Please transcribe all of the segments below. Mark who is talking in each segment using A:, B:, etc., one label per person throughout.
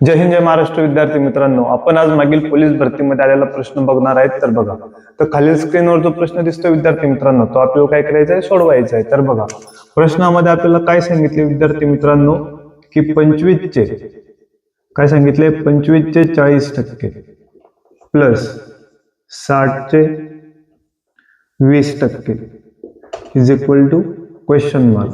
A: जय हिंद, जय महाराष्ट्र. विद्यार्थी मित्रांनो, आपण आज मागील पोलीस भरतीमध्ये आलेला प्रश्न बघणार आहेत. तर बघा, तर खालील स्क्रीनवर जो प्रश्न दिसतो विद्यार्थी मित्रांनो, तो आपल्याला काय करायचा आहे, सोडवायचा आहे. तर बघा, प्रश्नामध्ये आपल्याला काय सांगितले विद्यार्थी मित्रांनो, की 25चे काय सांगितले, 25चे 40% प्लस 60चे 20% is equal to question mark.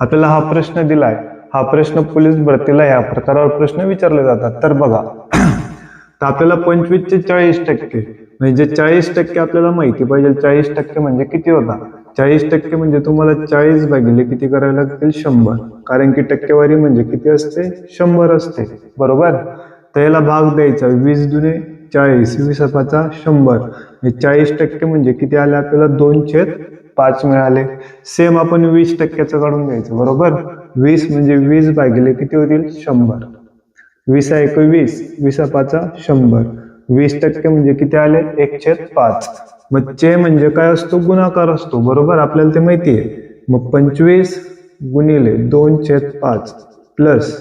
A: आपल्याला हा प्रश्न दिलाय. हा प्रश्न पोलीस भरतीला या प्रकारावर प्रश्न विचारले जातात. तर बघा, तर आपल्याला 25चे 40% म्हणजे 40% आपल्याला माहिती पाहिजे. 40% म्हणजे किती होता? 40% म्हणजे तुम्हाला 40 भागिले किती करायला लागतील, 100. कारण की टक्केवारी म्हणजे किती असते, 100 असते, बरोबर. तर याला भाग द्यायचा, 20 दुने 40, 20/5 100. 40% म्हणजे किती आले आपल्याला, 2/5 मिळाले. सेम आपण 20%चं काढून घ्यायचं, बरोबर. 20 म्हणजे 20 भागिले किती होतील, 100. 20 20, 20/5 100. 20% म्हणजे किती आले, 1/5. मग चे म्हणजे काय असतो, गुणाकार असतो, बरोबर. आपल्याला ते माहिती आहे. मग 25 गुणिले 2/5 प्लस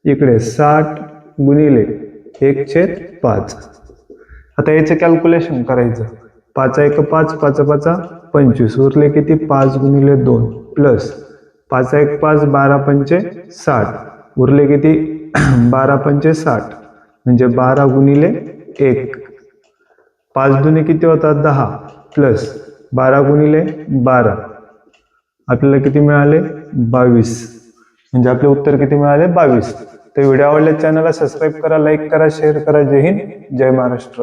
A: इकडे 60 गुणिले 1/5. आता याचं कॅल्क्युलेशन करायचं. 5 5, 5/5 25, उरले किती, 5 गुणिले 2 प्लस 5 5, 12×5 60, उरले किती, 12×5 60, म्हणजे 12 गुणिले 1. 5 दुने किती होतात, 10 प्लस 12 गुणिले 12, आपल्याला किती मिळाले, 22. म्हणजे आपले उत्तर किती मिळाले, 22. तर व्हिडिओ आवडल्यास चॅनलला सबस्क्राईब करा, लाईक करा, शेअर करा. जय हिंद, जय महाराष्ट्र.